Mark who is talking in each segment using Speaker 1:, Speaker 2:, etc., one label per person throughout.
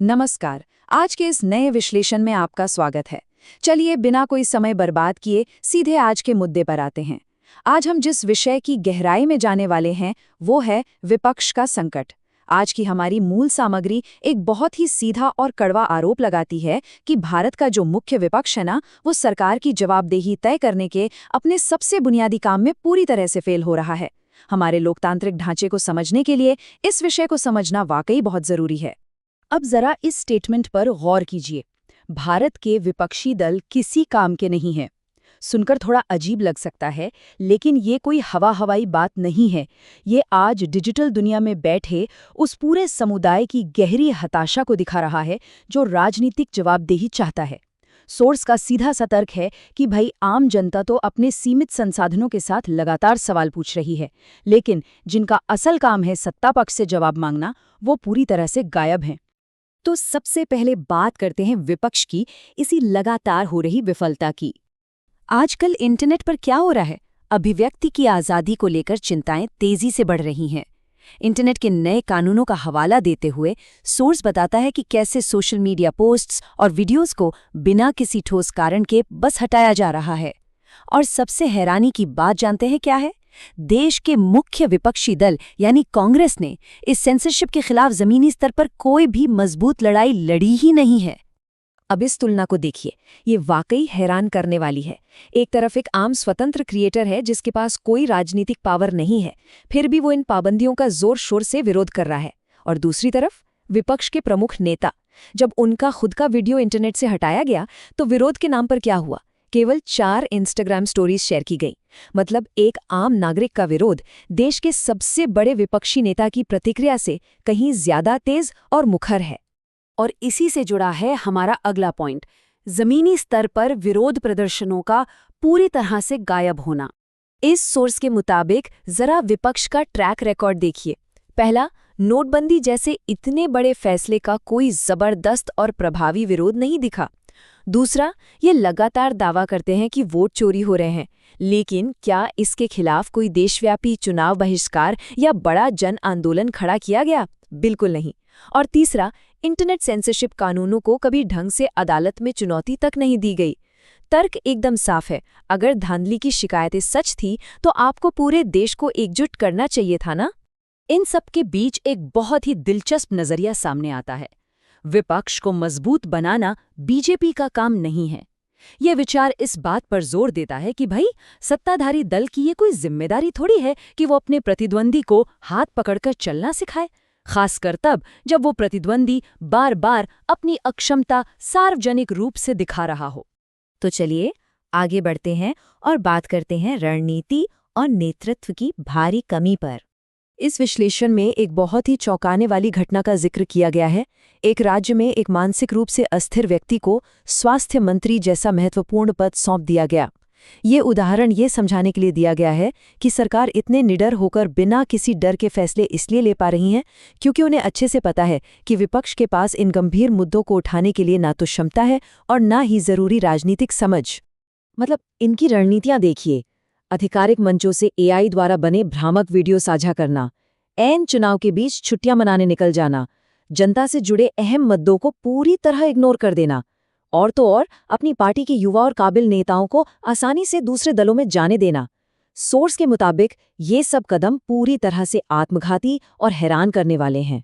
Speaker 1: नमस्कार। आज के इस नए विश्लेषण में आपका स्वागत है। चलिए बिना कोई समय बर्बाद किए सीधे आज के मुद्दे पर आते हैं। आज हम जिस विषय की गहराई में जाने वाले हैं वो है विपक्ष का संकट। आज की हमारी मूल सामग्री एक बहुत ही सीधा और कड़वा आरोप लगाती है कि भारत का जो मुख्य विपक्ष है ना, वो सरकार की जवाबदेही तय करने के अपने सबसे बुनियादी काम में पूरी तरह से फेल हो रहा है। हमारे लोकतांत्रिक ढांचे को समझने के लिए इस विषय को समझना वाकई बहुत जरूरी है। अब जरा इस स्टेटमेंट पर गौर कीजिए। भारत के विपक्षी दल किसी काम के नहीं हैं। सुनकर थोड़ा अजीब लग सकता है, लेकिन ये कोई हवाई बात नहीं है। ये आज डिजिटल दुनिया में बैठे उस पूरे समुदाय की गहरी हताशा को दिखा रहा है जो राजनीतिक जवाबदेही चाहता है। सोर्स का सीधा सा तर्क है कि भाई आम जनता तो अपने सीमित संसाधनों के साथ लगातार सवाल पूछ रही है, लेकिन जिनका असल काम है सत्ता पक्ष से जवाब मांगना, वो पूरी तरह से गायब हैं। तो सबसे पहले बात करते हैं विपक्ष की इसी लगातार हो रही विफलता की। आजकल इंटरनेट पर क्या हो रहा है? अभिव्यक्ति की आज़ादी को लेकर चिंताएं तेजी से बढ़ रही हैं। इंटरनेट के नए कानूनों का हवाला देते हुए सोर्स बताता है कि कैसे सोशल मीडिया पोस्ट्स और वीडियोस को बिना किसी ठोस कारण के बस हटाया जा रहा है। और सबसे हैरानी की बात जानते हैं क्या है? देश के मुख्य विपक्षी दल यानी कांग्रेस ने इस सेंसरशिप के खिलाफ जमीनी स्तर पर कोई भी मजबूत लड़ाई लड़ी ही नहीं है। अब इस तुलना को देखिए, ये वाकई हैरान करने वाली है। एक तरफ एक आम स्वतंत्र क्रिएटर है जिसके पास कोई राजनीतिक पावर नहीं है, फिर भी वो इन पाबंदियों का जोर शोर से विरोध कर रहा है। और दूसरी तरफ विपक्ष के प्रमुख नेता, जब उनका खुद का वीडियो इंटरनेट से हटाया गया तो विरोध के नाम पर क्या हुआ? केवल 4 इंस्टाग्राम स्टोरीज शेयर की गई। मतलब एक आम नागरिक का विरोध देश के सबसे बड़े विपक्षी नेता की प्रतिक्रिया से कहीं ज्यादा तेज और मुखर है। और इसी से जुड़ा है हमारा अगला पॉइंट, जमीनी स्तर पर विरोध प्रदर्शनों का पूरी तरह से गायब होना। इस सोर्स के मुताबिक जरा विपक्ष का ट्रैक रिकॉर्ड देखिए। पहला, नोटबंदी जैसे इतने बड़े फैसले का कोई जबरदस्त और प्रभावी विरोध नहीं दिखा। दूसरा, ये लगातार दावा करते हैं कि वोट चोरी हो रहे हैं, लेकिन क्या इसके खिलाफ कोई देशव्यापी चुनाव बहिष्कार या बड़ा जन आंदोलन खड़ा किया गया? बिल्कुल नहीं। और तीसरा, इंटरनेट सेंसरशिप कानूनों को कभी ढंग से अदालत में चुनौती तक नहीं दी गई। तर्क एकदम साफ है, अगर धांधली की शिकायतें सच थी तो आपको पूरे देश को एकजुट करना चाहिए था ना। इन सब के बीच एक बहुत ही दिलचस्प नजरिया सामने आता है। विपक्ष को मजबूत बनाना बीजेपी का काम नहीं है। यह विचार इस बात पर जोर देता है कि भाई सत्ताधारी दल की ये कोई जिम्मेदारी थोड़ी है कि वो अपने प्रतिद्वंदी को हाथ पकड़कर चलना सिखाए, खासकर तब जब वो प्रतिद्वंदी बार बार अपनी अक्षमता सार्वजनिक रूप से दिखा रहा हो। तो चलिए आगे बढ़ते हैं और बात करते हैं रणनीति और नेतृत्व की भारी कमी पर। इस विश्लेषण में एक बहुत ही चौंकाने वाली घटना का जिक्र किया गया है। एक राज्य में एक मानसिक रूप से अस्थिर व्यक्ति को स्वास्थ्य मंत्री जैसा महत्वपूर्ण पद सौंप दिया गया। ये उदाहरण ये समझाने के लिए दिया गया है कि सरकार इतने निडर होकर बिना किसी डर के फैसले इसलिए ले पा रही हैं क्योंकि उन्हें अच्छे से पता है कि विपक्ष के पास इन गंभीर मुद्दों को उठाने के लिए ना तो क्षमता है और ना ही जरूरी राजनीतिक समझ। मतलब इनकी रणनीतियां देखिए। आधिकारिक मंचों से एआई द्वारा बने भ्रामक वीडियो साझा करना, ऐन चुनाव के बीच छुट्टियां मनाने निकल जाना, जनता से जुड़े अहम मुद्दों को पूरी तरह इग्नोर कर देना, और तो और अपनी पार्टी के युवा और काबिल नेताओं को आसानी से दूसरे दलों में जाने देना। सोर्स के मुताबिक ये सब कदम पूरी तरह से आत्मघाती और हैरान करने वाले हैं।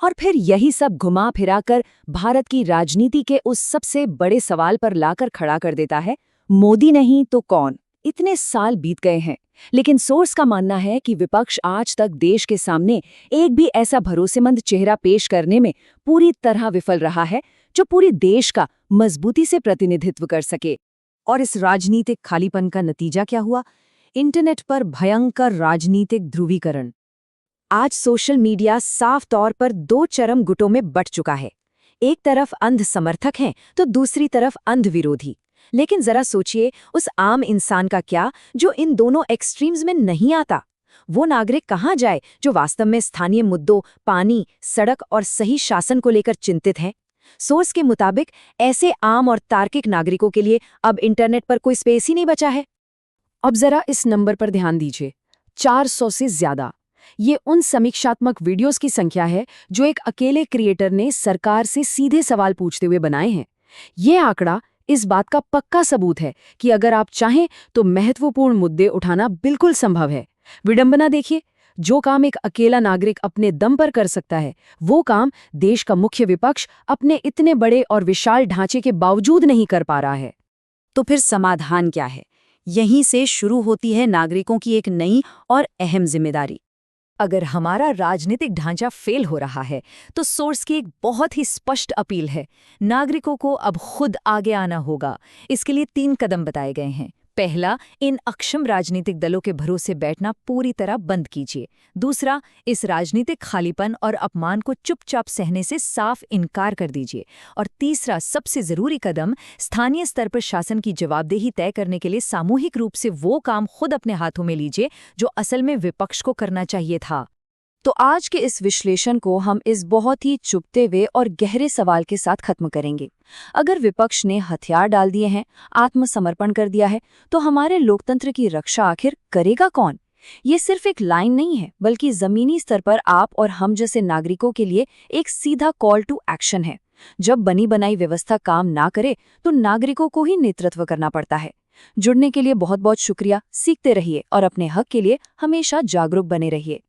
Speaker 1: और फिर यही सब घुमा फिरा कर भारत की राजनीति के उस सबसे बड़े सवाल पर लाकर खड़ा कर देता है, मोदी नहीं तो कौन? इतने साल बीत गए हैं, लेकिन सोर्स का मानना है कि विपक्ष आज तक देश के सामने एक भी ऐसा भरोसेमंद चेहरा पेश करने में पूरी तरह विफल रहा है जो पूरी देश का मजबूती से प्रतिनिधित्व कर सके। और इस राजनीतिक खालीपन का नतीजा क्या हुआ? इंटरनेट पर भयंकर राजनीतिक ध्रुवीकरण। आज सोशल मीडिया साफ तौर पर 2 चरम गुटों में बंट चुका है। एक तरफ अंध समर्थक हैं तो दूसरी तरफ अंध विरोधी। लेकिन जरा सोचिए, उस आम इंसान का क्या जो इन दोनों एक्सट्रीम्स में नहीं आता? वो नागरिक कहाँ जाए जो वास्तव में स्थानीय मुद्दों, पानी, सड़क और सही शासन को लेकर चिंतित है? सोर्स के मुताबिक ऐसे आम और तार्किक नागरिकों के लिए अब इंटरनेट पर कोई स्पेस ही नहीं बचा है। अब जरा इस नंबर पर ध्यान दीजिए, 400 से ज्यादा।
Speaker 2: ये उन समीक्षात्मक वीडियोस की संख्या है जो एक अकेले क्रिएटर ने सरकार से सीधे सवाल पूछते हुए बनाए हैं। ये आंकड़ा इस बात का पक्का सबूत है कि अगर आप चाहें तो महत्वपूर्ण मुद्दे उठाना बिल्कुल संभव है। विडंबना देखिए, जो काम एक अकेला नागरिक अपने दम पर कर सकता है, वो काम देश का मुख्य विपक्ष अपने इतने बड़े और विशाल ढांचे के बावजूद नहीं कर पा रहा है।
Speaker 1: तो फिर समाधान क्या है? यहीं से शुरू होती है नागरिकों की एक नई और अहम जिम्मेदारी। अगर हमारा राजनीतिक ढांचा फेल हो रहा है, तो सोर्स की एक बहुत ही स्पष्ट अपील है। नागरिकों को अब खुद आगे आना होगा। इसके लिए 3 कदम बताए गए हैं। पहला, इन अक्षम राजनीतिक दलों के भरोसे बैठना पूरी तरह बंद कीजिए। दूसरा, इस राजनीतिक खालीपन और अपमान को चुपचाप सहने से साफ इनकार कर दीजिए। और तीसरा, सबसे जरूरी कदम, स्थानीय स्तर पर शासन की जवाबदेही तय करने के लिए सामूहिक रूप से वो काम खुद अपने हाथों में लीजिए जो असल में विपक्ष को करना चाहिए था। तो आज के इस विश्लेषण को हम इस बहुत ही चुभते हुए और गहरे सवाल के साथ खत्म करेंगे। अगर विपक्ष ने हथियार डाल दिए हैं, आत्मसमर्पण कर दिया है, तो हमारे लोकतंत्र की रक्षा आखिर करेगा कौन? ये सिर्फ एक लाइन नहीं है, बल्कि जमीनी स्तर पर आप और हम जैसे नागरिकों के लिए एक सीधा कॉल टू एक्शन है। जब बनी बनाई व्यवस्था काम ना करे, तो नागरिकों को ही नेतृत्व करना पड़ता है। जुड़ने के लिए बहुत बहुत शुक्रिया। सीखते रहिए और अपने हक के लिए हमेशा जागरूक बने रहिए।